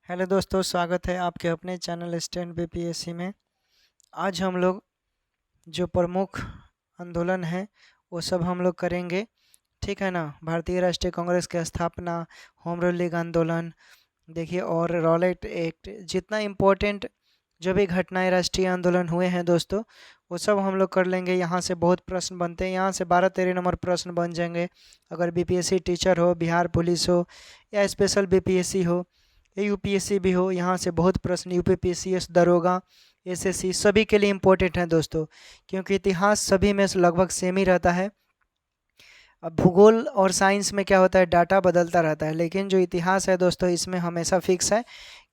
Hello दोस्तों, स्वागत है आपके अपने चैनल स्टैंड बीपीएससी में। आज हम लोग जो प्रमुख आंदोलन है वो सब हम लोग करेंगे, ठीक है ना। भारतीय राष्ट्रीय कांग्रेस की स्थापना, होम रूल लीग आंदोलन, देखिए, और रॉलेट एक्ट, जितना इम्पोर्टेंट जो भी घटनाएं राष्ट्रीय आंदोलन हुए हैं दोस्तों, वो सब हम लोग कर लेंगे। यहाँ से बहुत प्रश्न बनते हैं, यहाँ से 12-13 नंबर प्रश्न बन जाएंगे। अगर बीपीएससी टीचर हो, बिहार पुलिस हो, या स्पेशल बीपीएससी हो, या यूपीएससी भी हो, यहाँ से बहुत प्रश्न, यूपीपीसीएस, दरोगा, एसएससी, सभी के लिए इम्पोर्टेंट है दोस्तों, क्योंकि इतिहास सभी में से लगभग सेम ही रहता है। अब भूगोल और साइंस में क्या होता है, डाटा बदलता रहता है, लेकिन जो इतिहास है दोस्तों, इसमें हमेशा फिक्स है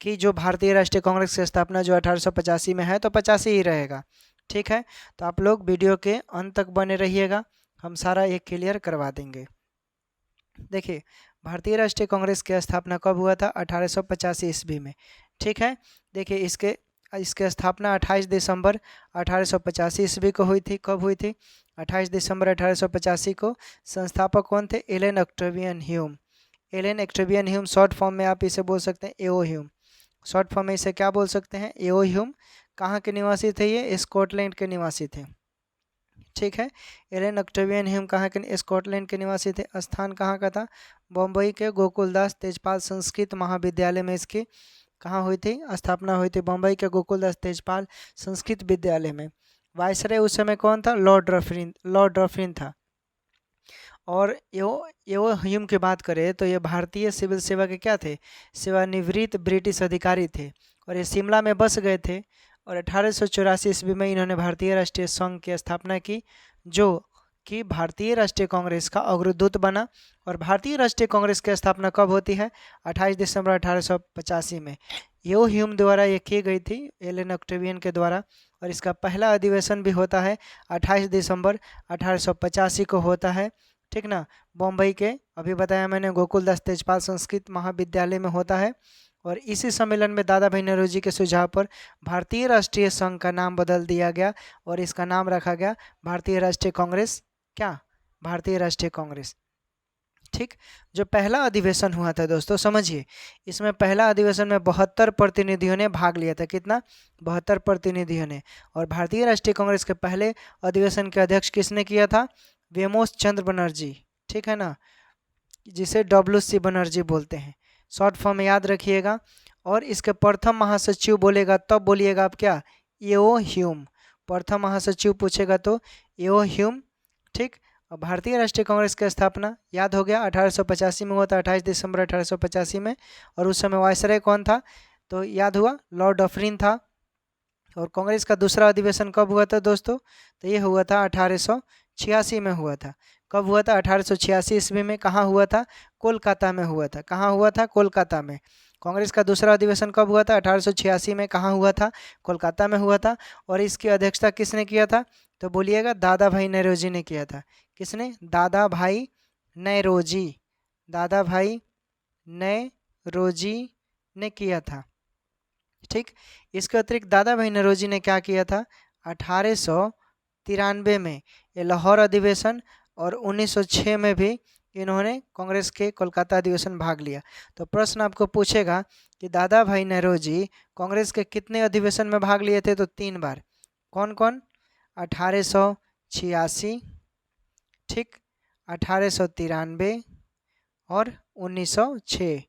कि जो भारतीय राष्ट्रीय कांग्रेस की स्थापना जो 1885 में है, तो 85 ही रहेगा, ठीक है। तो आप लोग वीडियो के अंत तक बने रहिएगा, हम सारा ये क्लियर करवा देंगे। देखिए, भारतीय राष्ट्रीय कांग्रेस की स्थापना कब हुआ था? 1885 ईस्वी में, ठीक है। देखिए, इसके इसकी स्थापना 28 दिसंबर 1885 ईस्वी को हुई थी। कब हुई थी? 28 दिसंबर 1885 को। संस्थापक कौन थे? Allan Octavian Hume. Allan Octavian Hume, short form में आप इसे बोल सकते हैं एओ ह्यूम। शॉर्ट फॉर्म में इसे क्या बोल सकते हैं? एओ ह्यूम। कहाँ के निवासी थे ये? स्कॉटलैंड के निवासी थे, ठीक है। एलन ऑक्टेवियन ह्यूम कहाँ के? स्कॉटलैंड के निवासी थे। स्थान कहाँ का था? बम्बई के गोकुलदास तेजपाल संस्कृत महाविद्यालय में इसकी कहाँ हुई थी? स्थापना हुई थी बम्बई के गोकुलदास तेजपाल संस्कृत विद्यालय में। वायसराय उस समय कौन था? लॉर्ड डफरिन था। और यो ह्यूम की बात करें तो ये भारतीय सिविल सेवा के क्या थे? सेवानिवृत्त ब्रिटिश अधिकारी थे, और ये शिमला में बस गए थे। और 1884 ईस्वी में इन्होंने भारतीय राष्ट्रीय संघ की स्थापना की, जो कि भारतीय राष्ट्रीय कांग्रेस का अग्रदूत बना। और भारतीय राष्ट्रीय कांग्रेस की स्थापना कब होती है? 28 दिसंबर 1885 में यो ह्यूम द्वारा ये की गई थी, एलन ऑक्टेवियन के द्वारा। और इसका पहला अधिवेशन भी होता है 28 दिसंबर 1885 को होता है, ठीक ना। बम्बई के, अभी बताया मैंने, गोकुलदास तेजपाल संस्कृत महाविद्यालय में होता है। और इसी सम्मेलन में दादा भाई नौरोजी के सुझाव पर भारतीय राष्ट्रीय संघ का नाम बदल दिया गया, और इसका नाम रखा गया भारतीय राष्ट्रीय कांग्रेस। क्या? भारतीय राष्ट्रीय कांग्रेस, ठीक। जो पहला अधिवेशन हुआ था दोस्तों, समझिए, इसमें पहला अधिवेशन में 72 प्रतिनिधियों ने भाग लिया था। कितना? 72 प्रतिनिधियों ने। और भारतीय राष्ट्रीय कांग्रेस के पहले अधिवेशन के अध्यक्ष किसने किया था? वेमोस चंद्र बनर्जी, ठीक है ना, जिसे WC बनर्जी बोलते हैं। शॉर्ट फॉर्म में याद रखिएगा। और इसके प्रथम महासचिव बोलेगा तब बोलिएगा आप क्या? एओ ह्यूम। प्रथम महासचिव पूछेगा तो एओ ह्यूम, ठीक। और भारतीय राष्ट्रीय कांग्रेस की स्थापना याद हो गया, 1885 में हुआ था, 28 दिसंबर 1885 में। और उस समय वायसराय कौन था? तो याद हुआ, लॉर्ड डफरिन था। और कांग्रेस का दूसरा अधिवेशन कब हुआ था दोस्तों? तो ये हुआ था 1886 में हुआ था। कब हुआ था? 1886 ईस्वी में। कहाँ हुआ था? कोलकाता में हुआ था। कहाँ हुआ था? कोलकाता में। कांग्रेस का दूसरा अधिवेशन कब हुआ था? 1886 में। कहाँ हुआ था? कोलकाता में हुआ था। और इसकी अध्यक्षता किसने किया था? तो बोलिएगा, दादा भाई नौरोजी ने किया था। किसने? दादा भाई नौरोजी। दादा भाई नौरोजी ने किया था, ठीक। इसके अतिरिक्त दादा भाई नौरोजी ने क्या किया था? 1893 में ये लाहौर अधिवेशन, और 1906 में भी इन्होंने कांग्रेस के कोलकाता अधिवेशन भाग लिया। तो प्रश्न आपको पूछेगा कि दादा भाई नौरोजी कांग्रेस के कितने अधिवेशन में भाग लिए थे? तो 3 बार। कौन कौन? 1886, ठीक, 1893 और 1906।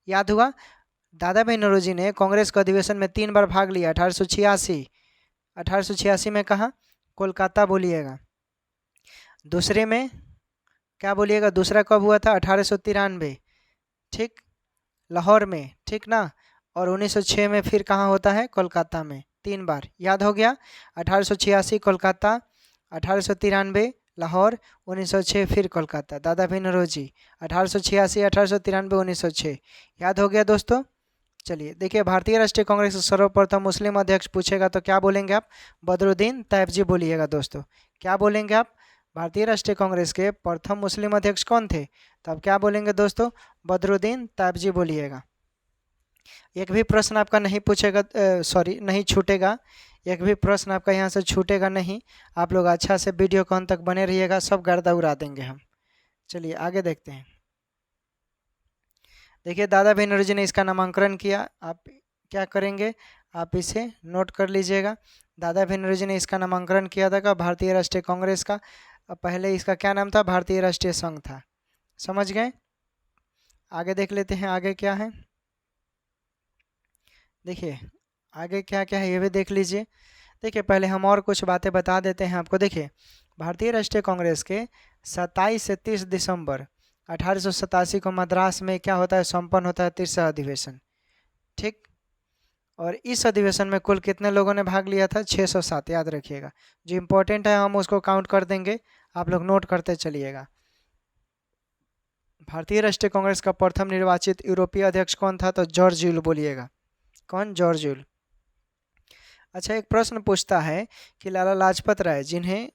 याद हुआ? दादा भाई नौरोजी ने कांग्रेस के अधिवेशन में 3 बार भाग लिया। 1886 में कहाँ? कोलकाता बोलिएगा। दूसरे में क्या बोलिएगा? दूसरा कब हुआ था? 1893, ठीक, लाहौर में, ठीक ना। और 1906 में फिर कहाँ होता है? कोलकाता में। 3 बार। याद हो गया? 1886 कोलकाता, 1893 लाहौर, 1906 फिर कोलकाता। दादा भाई नौरोजी 1886, 1893, 1906। याद हो गया दोस्तों? चलिए, देखिए, भारतीय राष्ट्रीय कांग्रेस के सर्वप्रथम मुस्लिम अध्यक्ष पूछेगा तो क्या बोलेंगे आप? बदरुद्दीन तैयबजी बोलिएगा दोस्तों। क्या बोलेंगे आप? भारतीय राष्ट्रीय कांग्रेस के प्रथम मुस्लिम अध्यक्ष कौन थे? तो आप क्या बोलेंगे दोस्तों? बदरुद्दीन तैयबजी बोलिएगा। एक भी प्रश्न आपका नहीं पूछेगा, सॉरी, नहीं छूटेगा। एक भी प्रश्न आपका यहाँ से छूटेगा नहीं। आप लोग अच्छा से वीडियो को अंत तक बने रहिएगा, सब गर्दा उड़ा देंगे हम। चलिए आगे देखते हैं। देखिए दादा भाई नौरोजी ने इसका नामांकन किया। आप क्या करेंगे, आप इसे नोट कर लीजिएगा। दादा भाई नौरोजी ने इसका नामांकन किया था का भारतीय राष्ट्रीय कांग्रेस का। पहले इसका क्या नाम था, भारतीय राष्ट्रीय संघ था। समझ गए। आगे देख लेते हैं आगे क्या है। देखिए आगे क्या क्या है ये भी देख लीजिए। देखिए पहले हम और कुछ बातें बता देते हैं आपको। देखिए भारतीय राष्ट्रीय कांग्रेस के 27 से 30 दिसंबर 1887 को मद्रास में क्या होता है, संपन्न होता है 30वां अधिवेशन। ठीक। और इस अधिवेशन में कुल कितने लोगों ने भाग लिया था, 607, याद रखिएगा। जो इम्पोर्टेंट है हम उसको काउंट कर देंगे, आप लोग नोट करते चलिएगा। भारतीय राष्ट्रीय कांग्रेस का प्रथम निर्वाचित यूरोपीय अध्यक्ष कौन था, तो जॉर्ज यूल बोलिएगा। कौन, जॉर्ज यूल। अच्छा एक प्रश्न पूछता है कि लाला लाजपत राय, जिन्हें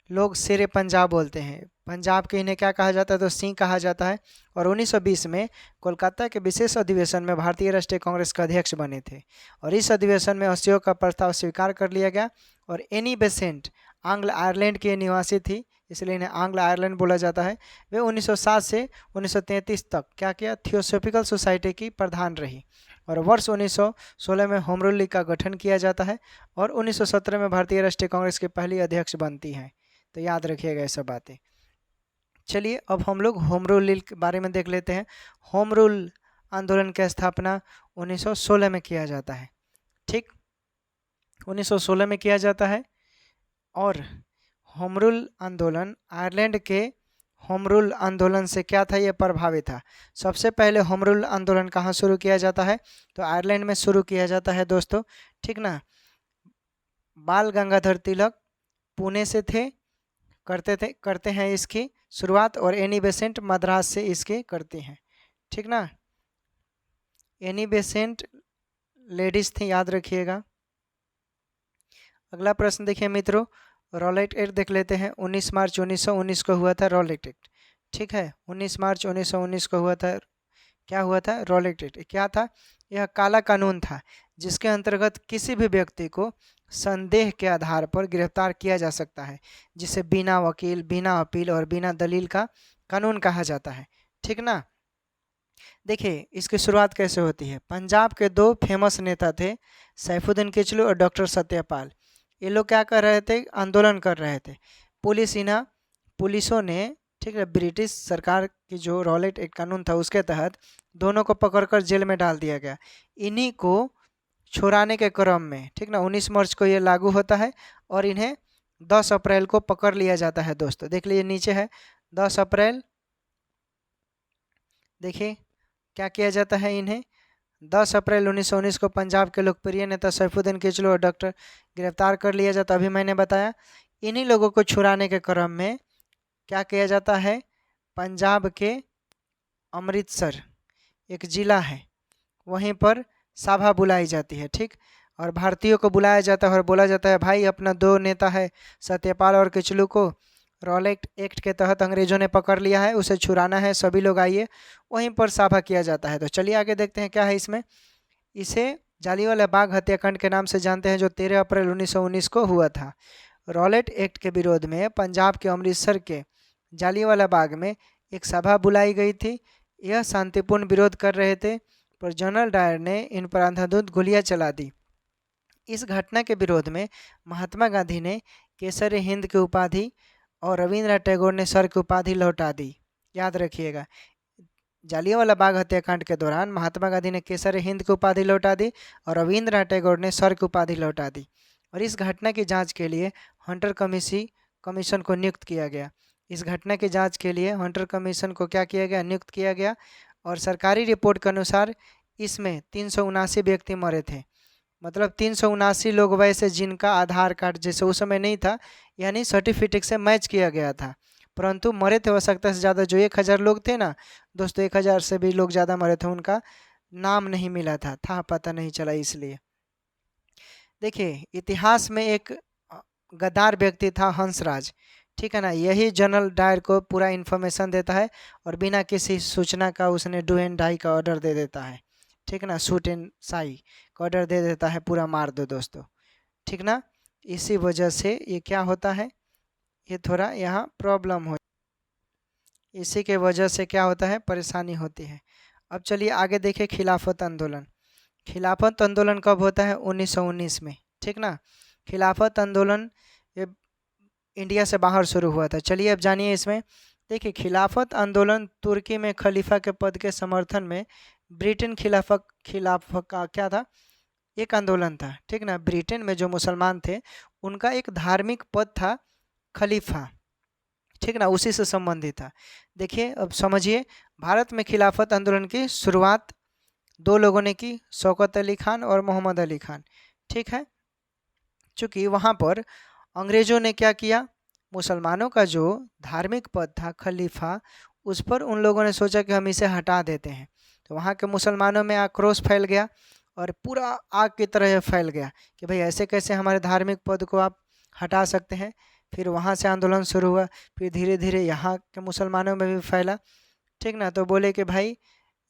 लोग शेरे पंजाब बोलते हैं, पंजाब के इन्हें क्या कहा जाता है, तो सिंह कहा जाता है। और 1920 में कोलकाता के विशेष अधिवेशन में भारतीय राष्ट्रीय कांग्रेस का अध्यक्ष बने थे। और इस अधिवेशन में असहयोग का प्रस्ताव स्वीकार कर लिया गया। और एनी बेसेंट आंग्ल आयरलैंड की निवासी थी, इसलिए इन्हें आंग्ल आयरलैंड बोला जाता है। वे 1907 से 1933 तक क्या किया, थियोसॉफिकल सोसाइटी की प्रधान रही। और वर्ष 1916 में होम रूल लीग का गठन किया जाता है। और 1917 में भारतीय राष्ट्रीय कांग्रेस की पहली अध्यक्ष बनती हैं। तो याद रखिएगा ये सब बातें। चलिए अब हम लोग होम रूल लीग के बारे में देख लेते हैं। होम रूल आंदोलन की स्थापना 1916 में किया जाता है। ठीक, 1916 में किया जाता है। और होम रूल आंदोलन आयरलैंड के होम रूल आंदोलन से क्या था, ये प्रभावित था। सबसे पहले होम रूल आंदोलन कहाँ शुरू किया जाता है, तो आयरलैंड में शुरू किया जाता है दोस्तों। ठीक ना। बाल गंगाधर तिलक पुणे से करते हैं इसकी शुरुआत। और एनी बेसेंट मद्रास से इसके करती हैं। ठीक ना। एनी बेसेंट लेडीज थी, याद रखिएगा। अगला प्रश्न देखिए मित्रों, रॉलेट एक्ट देख लेते हैं। 19 मार्च 1919 को हुआ था रॉलेट एक्ट। ठीक है, 19 मार्च 1919 को हुआ था। क्या हुआ था, रॉलेट एक्ट। क्या था, यह काला कानून था जिसके अंतर्गत किसी भी व्यक्ति को संदेह के आधार पर गिरफ्तार किया जा सकता है, जिसे बिना वकील, बिना अपील और बिना दलील का कानून कहा जाता है। ठीक ना। देखिए इसकी शुरुआत कैसे होती है। पंजाब के दो फेमस नेता थे, सैफुद्दीन किचलू और डॉक्टर सत्यपाल। ये लोग क्या कर रहे थे, आंदोलन कर रहे थे। पुलिसों ने, ठीक है, ब्रिटिश सरकार की जो रॉलेट एक्ट कानून था उसके तहत दोनों को पकड़कर जेल में डाल दिया गया। इन्हीं को छुड़ाने के क्रम में, ठीक ना, 19 मार्च को ये लागू होता है। और इन्हें 10 अप्रैल को पकड़ लिया जाता है दोस्तों। देख लीजिए नीचे है 10 अप्रैल। देखिए क्या किया जाता है, इन्हें 10 अप्रैल 1919 को पंजाब के लोकप्रिय नेता सैफुद्दीन किचलू और डॉक्टर गिरफ्तार कर लिया जाता। अभी मैंने बताया। इन्हीं लोगों को छुड़ाने के क्रम में क्या किया जाता है, पंजाब के अमृतसर एक ज़िला है, वहीं पर सभा बुलाई जाती है। ठीक, और भारतीयों को बुलाया जाता है और बोला जाता है, भाई अपना दो नेता है सत्यपाल और किचलू को रॉलेट एक्ट के तहत अंग्रेजों ने पकड़ लिया है, उसे छुड़ाना है, सभी लोग आइए। वहीं पर सभा किया जाता है। तो चलिए आगे देखते हैं क्या है इसमें। इसे जालियांवाला बाग हत्याकांड के नाम से जानते हैं, जो 13 अप्रैल 1919 को हुआ था। रॉलेट एक्ट के विरोध में पंजाब के अमृतसर के जालियांवाला बाग में एक सभा बुलाई गई थी। यह शांतिपूर्ण विरोध कर रहे थे, पर जनरल डायर ने इन पर अंधाधुंध गोलियां चला दी। इस घटना के विरोध में महात्मा गांधी ने केसर हिंद की उपाधि और रविंद्रनाथ टैगोर ने सर की उपाधि लौटा दी। याद रखिएगा, जालियांवाला बाग हत्याकांड के दौरान महात्मा गांधी ने केसर हिंद की उपाधि लौटा दी और रविंद्रनाथ टैगोर ने सर की उपाधि लौटा दी। और इस घटना की जांच के लिए हंटर कमीशन को नियुक्त किया गया। इस घटना की जांच के लिए हंटर कमीशन को क्या किया गया, नियुक्त किया गया। और सरकारी रिपोर्ट के अनुसार इसमें 379 व्यक्ति मरे थे। मतलब 379 लोग वैसे जिनका आधार कार्ड जैसे उस समय नहीं था, यानी सर्टिफिकेट से मैच किया गया था, परंतु मरे थे आवश्यकता से ज़्यादा। जो 1000 लोग थे ना दोस्तों, 1000 से भी लोग ज़्यादा मरे थे, उनका नाम नहीं मिला था पता नहीं चला इसलिए। देखिए इतिहास में एक गद्दार व्यक्ति था हंसराज। ठीक है ना, यही जनरल डायर को पूरा इन्फॉर्मेशन देता है और बिना किसी सूचना का उसने डू एंड डाई का ऑर्डर दे देता है। ठीक ना, शूट एंड साई का ऑर्डर दे देता है, पूरा मार दो दोस्तों। ठीक ना, इसी वजह से ये क्या होता है, ये थोड़ा यहाँ प्रॉब्लम हो, इसी के वजह से क्या होता है, परेशानी होती है। अब चलिए आगे देखें खिलाफत आंदोलन। खिलाफत आंदोलन कब होता है? 1919 में, ठीक ना। खिलाफत आंदोलन ये इंडिया से बाहर शुरू हुआ था। चलिए अब जानिए इसमें। देखिए खिलाफत आंदोलन तुर्की में खलीफा के पद के समर्थन में ब्रिटेन खिलाफ का क्या था? एक आंदोलन था, ठीक ना। ब्रिटेन में जो मुसलमान थे उनका एक धार्मिक पद था खलीफा, ठीक ना, उसी से संबंधित था। देखिए अब समझिए, भारत में खिलाफत आंदोलन की शुरुआत दो लोगों ने की, शौकत अली खान और मोहम्मद अली खान, ठीक है। चूँकि वहाँ पर अंग्रेज़ों ने क्या किया, मुसलमानों का जो धार्मिक पद था खलीफा, उस पर उन लोगों ने सोचा कि हम इसे हटा देते हैं। तो वहाँ के मुसलमानों में आक्रोश फैल गया और पूरा आग की तरह यह फैल गया कि भाई ऐसे कैसे हमारे धार्मिक पद को आप हटा सकते हैं। फिर वहाँ से आंदोलन शुरू हुआ, फिर धीरे धीरे यहाँ के मुसलमानों में भी फैला, ठीक ना। तो बोले कि भाई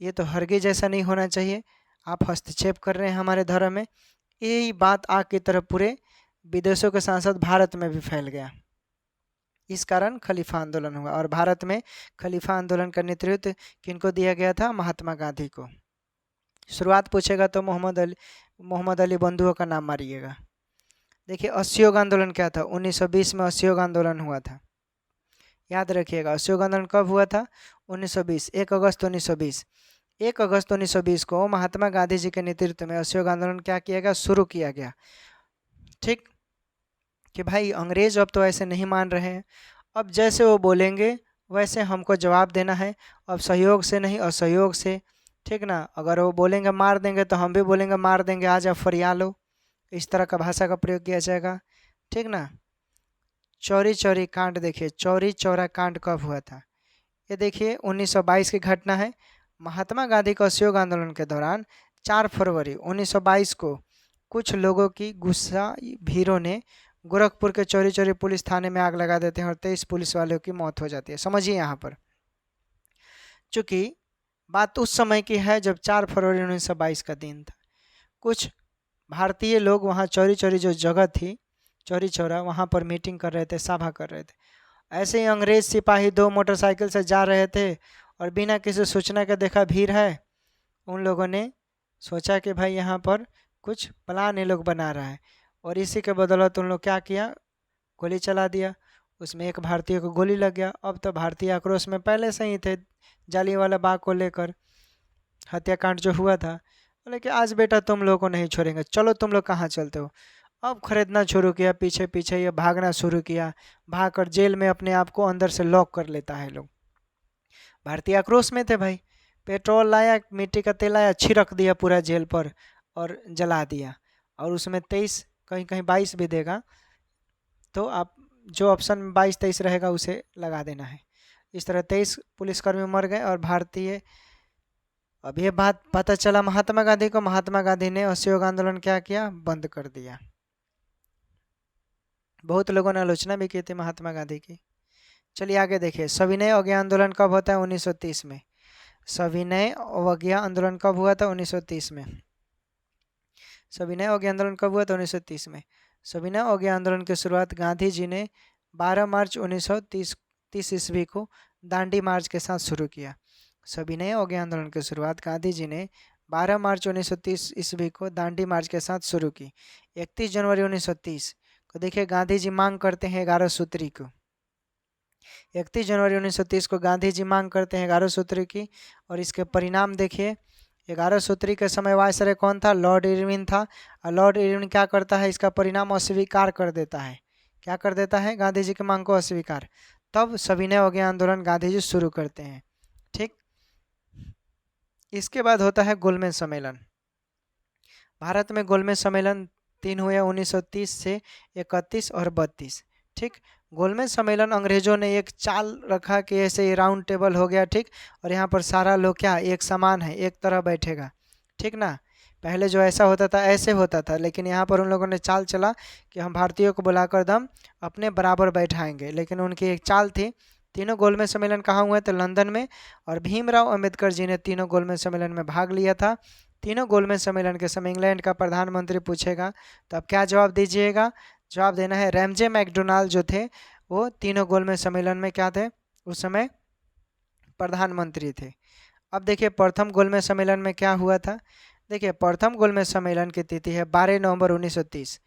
ये तो हरगिज़ ऐसा नहीं होना चाहिए, आप हस्तक्षेप कर रहे हैं हमारे धर्म में। यही बात आग की तरह पूरे विदेशों के साथ साथ भारत में भी फैल गया। इस कारण खलीफा आंदोलन हुआ और भारत में खलीफा आंदोलन का नेतृत्व किनको दिया गया था? महात्मा गांधी को। शुरुआत पूछेगा तो मोहम्मद अली बंधुओं का नाम मारिएगा। देखिए असहयोग आंदोलन क्या था? 1920 में असहयोग आंदोलन हुआ था, याद रखिएगा। असहयोग आंदोलन कब हुआ था? 1920, 1 अगस्त 1920। 1 अगस्त 1920 को महात्मा गांधी जी के नेतृत्व में असहयोग आंदोलन क्या किया गया? शुरू किया गया, ठीक। कि भाई अंग्रेज अब तो ऐसे नहीं मान रहे हैं, अब जैसे वो बोलेंगे वैसे हमको जवाब देना है। अब सहयोग से नहीं असहयोग से, ठीक ना। अगर वो बोलेंगे मार देंगे तो हम भी बोलेंगे मार देंगे, आ जा फरिया लो, इस तरह का भाषा का प्रयोग किया जाएगा, ठीक ना। चौरी चौरी कांड देखिए, चौरी चौरा कांड कब हुआ था? ये देखिए 1922 की घटना है। महात्मा गांधी का असहयोग आंदोलन के दौरान 4 फरवरी 1922 को कुछ लोगों की गुस्सा भीड़ों ने गोरखपुर के चौरी चौरी पुलिस थाने में आग लगा देते हैं और 23 पुलिस वालों की मौत हो जाती है। समझिए यहाँ पर, चूँकि बात उस समय की है जब 4 फरवरी 1922 का दिन था। कुछ भारतीय लोग वहाँ चौरी चौरी जो जगह थी, चौरी चौरा, वहाँ पर मीटिंग कर रहे थे, सभा कर रहे थे। ऐसे ही अंग्रेज सिपाही 2 मोटरसाइकिल से जा रहे थे और बिना किसी सूचना के देखा भीड़ है, उन लोगों ने सोचा कि भाई यहाँ पर कुछ प्लान ये लोग बना रहा है और इसी के बदौलत उन लोग क्या किया, गोली चला दिया। उसमें एक भारतीय को गोली लग गया। अब तो भारतीय आक्रोश में पहले से ही थे, जालियांवाला बाग को लेकर हत्याकांड जो हुआ था। बोले कि आज बेटा तुम लोगों को नहीं छोड़ेंगे, चलो तुम लोग कहाँ चलते हो। अब खरीदना शुरू किया, पीछे पीछे ये भागना शुरू किया, भागकर जेल में अपने आप को अंदर से लॉक कर लेता है लोग। भारतीय आक्रोश में थे भाई, पेट्रोल लाया, मिट्टी का तेल लाया, छिड़क दिया पूरा जेल पर और जला दिया। और उसमें 23, कहीं कहीं 22 भी देगा, तो आप जो ऑप्शन 22-23 रहेगा उसे लगा देना है। इस तरह 23 पुलिसकर्मी मर गए और भारतीय, अब ये बात पता चला महात्मा गांधी को। महात्मा गांधी ने असहयोग आंदोलन क्या किया? बंद कर दिया। बहुत लोगों ने आलोचना भी की थी महात्मा गांधी की। चलिए आगे देखिए, सविनय अवज्ञा आंदोलन कब होता है? 1930 में। सविनय अवज्ञा आंदोलन कब हुआ था? 1930 में। सविनय अवज्ञा आंदोलन कब हुआ था? 1930 में। सविनय अवज्ञा आंदोलन की शुरुआत गांधी जी ने 12 मार्च 1930 ईस्वी को दांडी मार्च के साथ शुरू किया। सविनय अवज्ञा आंदोलन की शुरुआत गांधी जी ने 12 मार्च 1930 ईस्वी को दांडी मार्च के साथ शुरू की। 31 जनवरी 1930 को देखिए गांधी जी मांग करते हैं 11 सूत्री को। 31 जनवरी 1930 को गांधी जी मांग करते हैं 11 सूत्री की, और इसके परिणाम देखिए। 11 सूत्री के समय वायसराय कौन था? लॉर्ड इरविन था। और लॉर्ड इरविन क्या करता है? इसका परिणाम अस्वीकार कर देता है। क्या कर देता है? गांधी जी की मांग को अस्वीकार। तब सविनय अवज्ञा आंदोलन गांधी जी शुरू करते हैं, ठीक। इसके बाद होता है गोलमेज सम्मेलन। भारत में गोलमेज सम्मेलन 3 हुए, 1930 से 31 और 32, ठीक। गोलमेज सम्मेलन अंग्रेजों ने एक चाल रखा कि ऐसे राउंड टेबल हो गया, ठीक। और यहाँ पर सारा लोग क्या एक समान है, एक तरह बैठेगा, ठीक ना। पहले जो ऐसा होता था ऐसे होता था, लेकिन यहाँ पर उन लोगों ने चाल चला कि हम भारतीयों को बुलाकर दम अपने बराबर बैठाएंगे। लेकिन उनकी एक चाल थी। तीनों गोलमेज सम्मेलन कहाँ हुए थे? लंदन में। और भीमराव अंबेडकर जी ने तीनों गोलमेज सम्मेलन में भाग लिया था। तीनों गोलमेज सम्मेलन के समय इंग्लैंड का प्रधानमंत्री पूछेगा तो आप क्या जवाब दीजिएगा? जवाब देना है रैमजे मैकडोनाल्ड जो थे वो तीनों गोलमेज सम्मेलन में क्या थे? उस समय प्रधानमंत्री थे। अब देखिए प्रथम गोलमेज सम्मेलन में क्या हुआ था। देखिए प्रथम गोलमेज सम्मेलन की तिथि है 12 नवंबर 1930।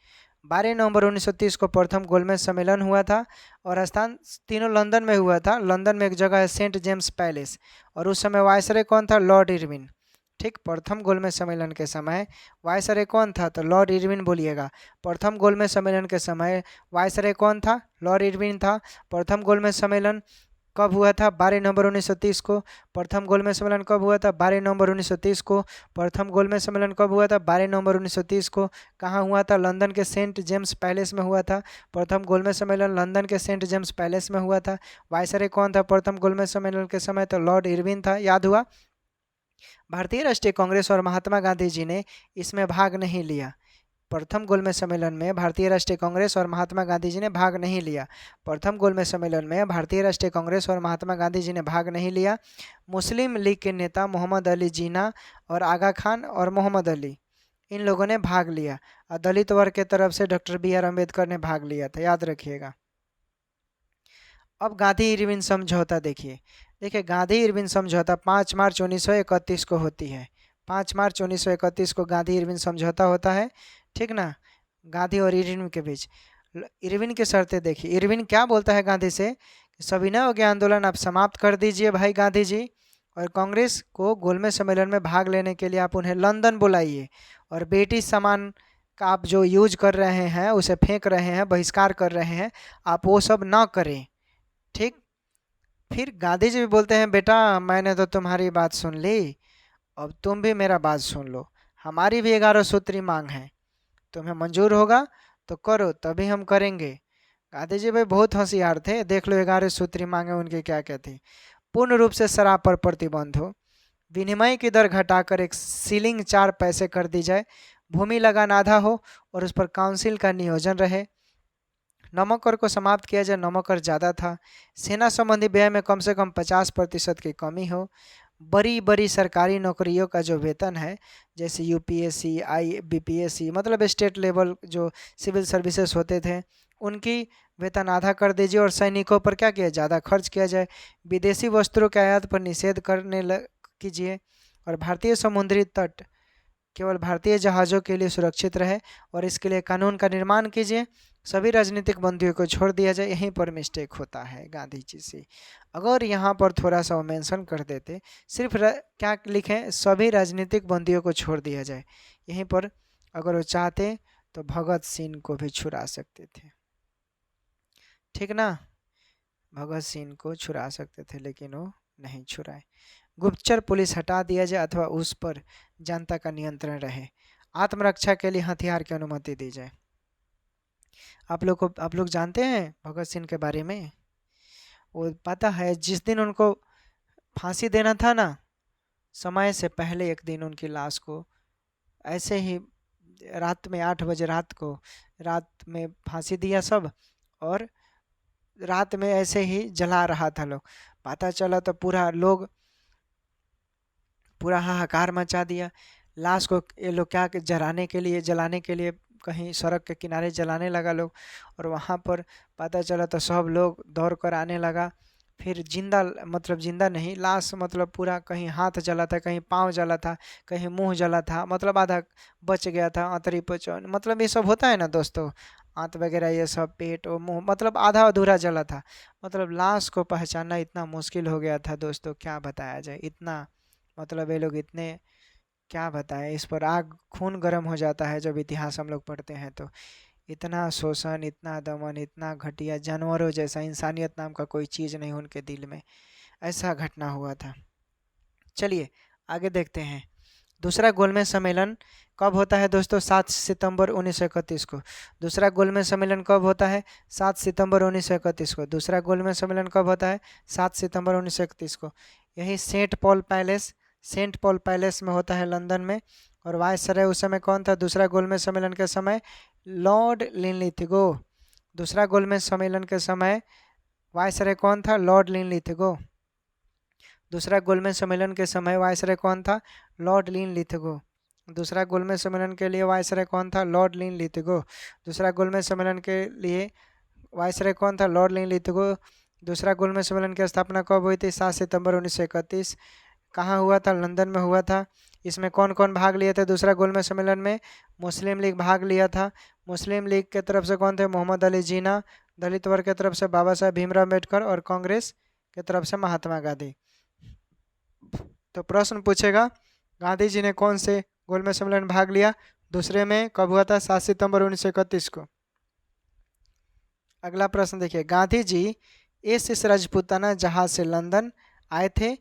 12 नवंबर 1930 को प्रथम गोलमेज सम्मेलन हुआ था और स्थान तीनों लंदन में हुआ था। लंदन में एक जगह है सेंट जेम्स पैलेस, और उस समय वायसराय कौन था? Lord Irwin. ठीक, प्रथम गोलमेज सम्मेलन के समय वायसराय कौन था? तो लॉर्ड इरविन बोलिएगा। प्रथम गोलमेज सम्मेलन के समय वायसराय कौन था? लॉर्ड इरविन था। प्रथम गोलमेज सम्मेलन कब हुआ था? 12 नवंबर 1930 को। प्रथम गोलमेज सम्मेलन कब हुआ था? 12 नवंबर 1930 को। प्रथम गोलमेज सम्मेलन कब हुआ था? 12 नवंबर 1930 को। कहाँ हुआ था? लंदन के सेंट जेम्स पैलेस में हुआ था। प्रथम गोलमेज सम्मेलन लंदन के सेंट जेम्स पैलेस में हुआ था। वायसराय कौन था प्रथम गोलमेज सम्मेलन के समय? तो लॉर्ड इरविन था। याद हुआ? भारतीय राष्ट्रीय कांग्रेस और महात्मा गांधी जी ने इसमें भाग नहीं लिया। प्रथम गोलमेज सम्मेलन में भारतीय राष्ट्रीय कांग्रेस और महात्मा गांधी जी ने भाग नहीं लिया। प्रथम गोलमेज सम्मेलन में भारतीय राष्ट्रीय कांग्रेस और महात्मा गांधी जी ने भाग नहीं लिया। मुस्लिम लीग के नेता मोहम्मद अली जिन्ना और आगा खान और मोहम्मद अली, इन लोगों ने भाग लिया। और दलित वर्ग के तरफ से डॉक्टर बी आर अम्बेडकर ने भाग लिया था, याद रखिएगा। अब गांधी इरविन समझौता देखिए। देखिए गांधी इरविन समझौता 5 मार्च 1931 को होती है। 5 मार्च 1931 को गांधी इरविन समझौता होता है। ठीक ना, गांधी और इरविन के बीच। इरविन की शर्तें देखिए। इरविन क्या बोलता है गांधी से? सविनय अवज्ञा आंदोलन आप समाप्त कर दीजिए भाई गांधी जी, और कांग्रेस को गोलमेज सम्मेलन में भाग लेने के लिए आप उन्हें लंदन बुलाइए, और ब्रिटिश सामान का आप जो यूज कर रहे हैं, उसे फेंक रहे हैं, बहिष्कार कर रहे हैं, आप वो सब ना करें। ठीक, फिर गांधी जी भी बोलते हैं बेटा मैंने तो तुम्हारी बात सुन ली, अब तुम भी मेरा बात सुन लो। हमारी भी 11 सूत्री मांग है, तुम्हें मंजूर होगा तो करो, तभी हम करेंगे। गांधी जी भाई बहुत होशियार थे, देख लो 11 सूत्री मांगे उनकी क्या क्या थी। पूर्ण रूप से शराब पर प्रतिबंध हो, विनिमय की दर घटाकर एक सीलिंग 4 पैसे कर दी जाए, भूमि लगान आधा हो और उस पर काउंसिल का नियोजन रहे, नमक कर को समाप्त किया जाए, नमक कर ज़्यादा था, सेना संबंधी व्यय में कम से कम 50% की कमी हो, बड़ी बड़ी सरकारी नौकरियों का जो वेतन है जैसे यूपीएससी बीपीएससी मतलब स्टेट लेवल जो सिविल सर्विसेज होते थे, उनकी वेतन आधा कर दीजिए, और सैनिकों पर क्या किया? ज़्यादा खर्च किया जाए, विदेशी वस्त्रों के आयात पर निषेध कीजिए, और भारतीय समुद्री तट केवल भारतीय जहाज़ों के लिए सुरक्षित रहे, और इसके लिए कानून का निर्माण कीजिए, सभी राजनीतिक बंदियों को छोड़ दिया जाए। यहीं पर मिस्टेक होता है गांधी जी से। अगर यहाँ पर थोड़ा सा वो मेंशन कर देते, सिर्फ क्या लिखें? सभी राजनीतिक बंदियों को छोड़ दिया जाए। यहीं पर अगर वो चाहते तो भगत सिंह को भी छुड़ा सकते थे। ठीक ना, भगत सिंह को छुड़ा सकते थे, लेकिन वो नहीं छुड़ाए। गुप्तचर पुलिस हटा दिया जाए अथवा उस पर जनता का नियंत्रण रहे, आत्मरक्षा के लिए हथियार की अनुमति दी जाए। आप लोग जानते हैं भगत सिंह के बारे में? वो पता है जिस दिन उनको फांसी देना था ना, समय से पहले एक दिन उनकी लाश को ऐसे ही रात में 8 बजे रात में फांसी दिया सब, और रात में ऐसे ही जला रहा था लोग। पता चला तो पूरा हाहाकार मचा दिया। लाश को ये लोग क्या जलाने के लिए कहीं सड़क के किनारे जलाने लगा लोग, और वहाँ पर पता चला तो सब लोग दौड़ कर आने लगा। फिर जिंदा नहीं, लाश मतलब पूरा कहीं हाथ जला था, कहीं पाँव जला था, कहीं मुंह जला था, मतलब आधा बच गया था, अंतरी पचौन मतलब ये सब होता है ना दोस्तों, आंत वगैरह ये सब, पेट और मुंह मतलब आधा अधूरा जला था। मतलब लाश को पहचानना इतना मुश्किल हो गया था दोस्तों, क्या बताया जाए। इतना मतलब ये लोग इतने, क्या बताएं, इस पर आग खून गर्म हो जाता है जब इतिहास हम लोग पढ़ते हैं तो। इतना शोषण, इतना दमन, इतना घटिया, जानवरों जैसा, इंसानियत नाम का कोई चीज़ नहीं उनके दिल में, ऐसा घटना हुआ था। चलिए आगे देखते हैं। दूसरा गोलमेज सम्मेलन कब होता है दोस्तों? 7 सितंबर 1931 को। दूसरा गोलमेज सम्मेलन कब होता है? 7 सितंबर 1931 को। दूसरा गोलमेज सम्मेलन कब होता है? 7 सितंबर 1931 को। यही सेंट पॉल पैलेस में होता है लंदन में, और वायसराय उस समय कौन था दूसरा गोलमेज सम्मेलन के समय? Lord Linlithgow. दूसरा गोलमेज सम्मेलन के समय वायसराय कौन था? Lord Linlithgow. दूसरा गोलमेज सम्मेलन के समय वायसराय कौन था? Lord Linlithgow. दूसरा गोलमेज सम्मेलन के लिए वायसराय कौन था? Lord Linlithgow. दूसरा गोलमेज सम्मेलन के लिए वायसराय कौन था? Lord Linlithgow. दूसरा गोलमेज सम्मेलन की स्थापना कब हुई थी? 7 सितंबर 1931। कहाँ हुआ था? लंदन में हुआ था। इसमें कौन कौन भाग लिए थे दूसरा गोलमेज सम्मेलन में? मुस्लिम लीग भाग लिया था। मुस्लिम लीग के तरफ से कौन थे? मोहम्मद अली जिन्ना। दलित वर्ग के तरफ से बाबा साहेब भीमराव अम्बेडकर। और कांग्रेस के तरफ से महात्मा गांधी। तो प्रश्न पूछेगा गांधी जी ने कौन से गोलमेज सम्मेलन में भाग लिया? दूसरे में कब हुआ था? 7 सितंबर 1931 को। अगला प्रश्न देखिए, गांधी जी एस राजपूताना जहाज से लंदन आए थे,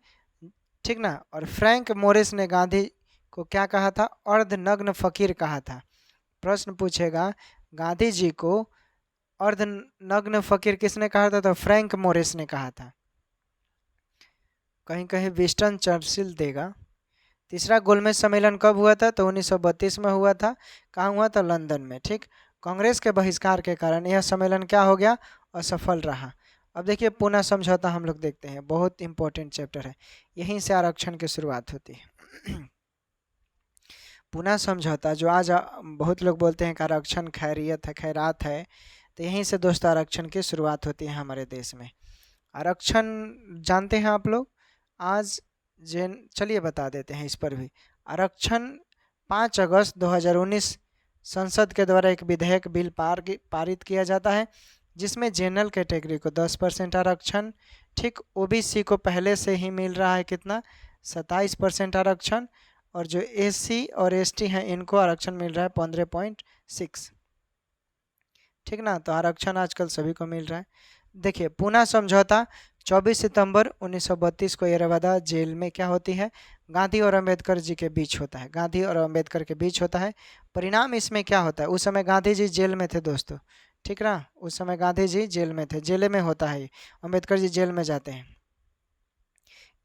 ठीक ना? और फ्रैंक मोरिस ने गांधी को क्या कहा था? अर्धनग्न फकीर कहा था। प्रश्न पूछेगा गांधी जी को अर्धनग्न फकीर किसने कहा था? तो फ्रैंक मोरिस ने कहा था। कहीं कहीं विंस्टन चर्चिल देगा। तीसरा गोलमेज सम्मेलन कब हुआ था? तो 1932 में हुआ था। कहाँ हुआ था? लंदन में, ठीक। कांग्रेस के बहिष्कार के कारण यह सम्मेलन क्या हो गया? असफल रहा। अब देखिए पूना समझौता हम लोग देखते हैं, बहुत इंपॉर्टेंट चैप्टर है, यहीं से आरक्षण की शुरुआत होती है। पूना समझौता जो आज बहुत लोग बोलते हैं कि आरक्षण खैरियत है, खैरात है, तो यहीं से दोस्तों आरक्षण की शुरुआत होती है हमारे देश में। आरक्षण जानते हैं आप लोग? आज चलिए बता देते हैं इस पर भी। आरक्षण 5 अगस्त 2019 संसद के द्वारा एक विधेयक बिल पारित किया जाता है, जिसमें जनरल कैटेगरी को 10% आरक्षण, ठीक। ओबीसी को पहले से ही मिल रहा है कितना? 27% आरक्षण। और जो एससी और एसटी हैं इनको आरक्षण मिल रहा है 15.6, ठीक ना? तो आरक्षण आजकल सभी को मिल रहा है। देखिए पूना समझौता 24 सितंबर 1932 को येरवदा जेल में क्या होती है? गांधी और अंबेडकर जी के बीच होता है। गांधी और अंबेडकर के बीच होता है। परिणाम इसमें क्या होता है? उस समय गांधी जी जेल में थे दोस्तों, ठीक ना? उस समय गांधी जी जेल में थे, जेल में होता है, अंबेडकर जी जेल में जाते हैं।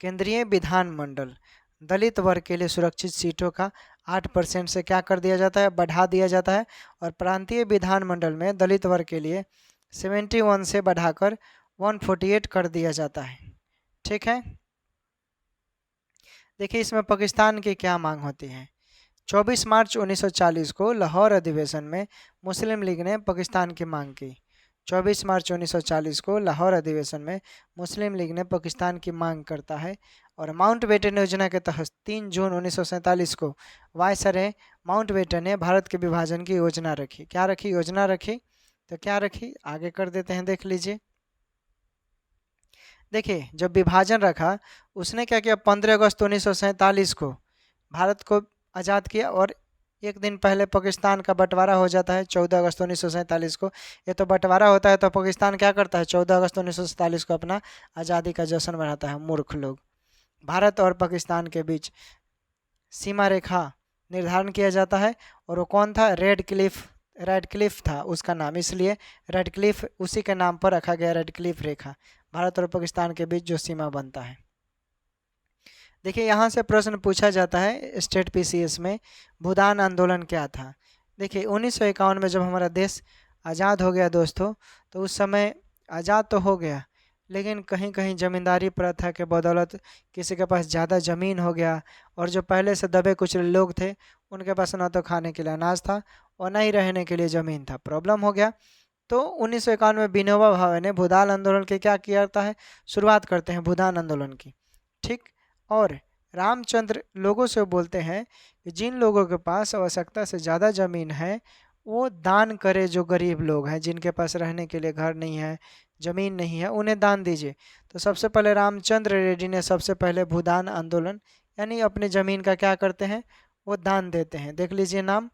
केंद्रीय विधानमंडल दलित वर्ग के लिए सुरक्षित सीटों का 8% से क्या कर दिया जाता है? बढ़ा दिया जाता है। और प्रांतीय विधानमंडल में दलित वर्ग के लिए 71 से बढ़ाकर 148 कर दिया जाता है, ठीक है। देखिए इसमें पाकिस्तान की क्या मांग होती है? 24 मार्च 1940 को लाहौर अधिवेशन में मुस्लिम लीग ने पाकिस्तान की मांग की। 24 मार्च 1940 को लाहौर अधिवेशन में मुस्लिम लीग ने पाकिस्तान की मांग करता है। और माउंटबेटन योजना के तहत 3 जून 1947 को वायसराय माउंटबेटन ने भारत के विभाजन की योजना रखी। क्या रखी? योजना रखी। तो क्या रखी? आगे कर देते हैं, देख लीजिए। देखिए जब विभाजन रखा उसने क्या किया? 15 अगस्त 1947 को भारत को आज़ाद किया। और एक दिन पहले पाकिस्तान का बंटवारा हो जाता है 14 अगस्त 1947 को। ये तो बंटवारा होता है तो पाकिस्तान क्या करता है? 14 अगस्त 1947 को अपना आज़ादी का जश्न मनाता है, मूर्ख लोग। भारत और पाकिस्तान के बीच सीमा रेखा निर्धारण किया जाता है। और वो कौन था? रेड क्लिफ था उसका नाम, इसलिए रेड क्लिफ उसी के नाम पर रखा गया, रेड क्लिफ रेखा, भारत और पाकिस्तान के बीच जो सीमा बनता है। देखिए यहाँ से प्रश्न पूछा जाता है स्टेट पीसीएस में, भूदान आंदोलन क्या था? देखिए 1951 में जब हमारा देश आज़ाद हो गया दोस्तों, तो उस समय आज़ाद तो हो गया, लेकिन कहीं कहीं ज़मींदारी प्रथा के बदौलत किसी के पास ज़्यादा ज़मीन हो गया, और जो पहले से दबे कुचले लोग थे उनके पास ना तो खाने के लिए अनाज था और ना ही रहने के लिए ज़मीन था, प्रॉब्लम हो गया। तो 1951 में विनोबा भावे ने भूदान आंदोलन के क्या किया है? शुरुआत करते हैं भूदान आंदोलन की, ठीक। और रामचंद्र लोगों से बोलते हैं कि जिन लोगों के पास आवश्यकता से ज़्यादा ज़मीन है वो दान करे, जो गरीब लोग हैं जिनके पास रहने के लिए घर नहीं है, ज़मीन नहीं है, उन्हें दान दीजिए। तो सबसे पहले रामचंद्र रेड्डी ने सबसे पहले भूदान आंदोलन यानी अपनी ज़मीन का क्या करते हैं? वो दान देते हैं, देख लीजिए नाम,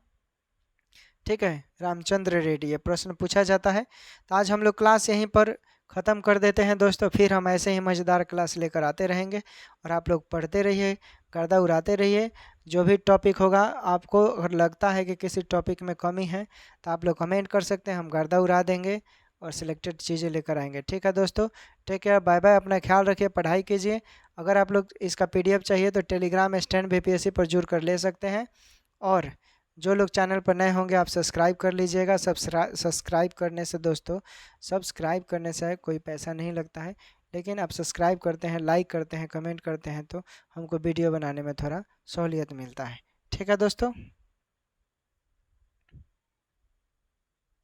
ठीक है, रामचंद्र रेड्डी। ये प्रश्न पूछा जाता है। तो आज हम लोग क्लास यहीं पर ख़त्म कर देते हैं दोस्तों, फिर हम ऐसे ही मज़ेदार क्लास लेकर आते रहेंगे और आप लोग पढ़ते रहिए, गर्दा उड़ाते रहिए। जो भी टॉपिक होगा आपको अगर लगता है कि किसी टॉपिक में कमी है तो आप लोग कमेंट कर सकते हैं, हम गर्दा उड़ा देंगे और सिलेक्टेड चीज़ें लेकर आएंगे, ठीक है दोस्तों। टेक केयर, बाय बाय, अपना ख्याल रखिए, पढ़ाई कीजिए। अगर आप लोग इसका PDF चाहिए तो टेलीग्राम स्टैंड BPSC पर जुड़ कर ले सकते हैं। और जो लोग चैनल पर नए होंगे आप सब्सक्राइब कर लीजिएगा। सब्सक्राइब करने से दोस्तों, सब्सक्राइब करने से कोई पैसा नहीं लगता है, लेकिन आप सब्सक्राइब करते हैं, लाइक करते हैं, कमेंट करते हैं तो हमको वीडियो बनाने में थोड़ा सहूलियत मिलता है, ठीक है दोस्तों।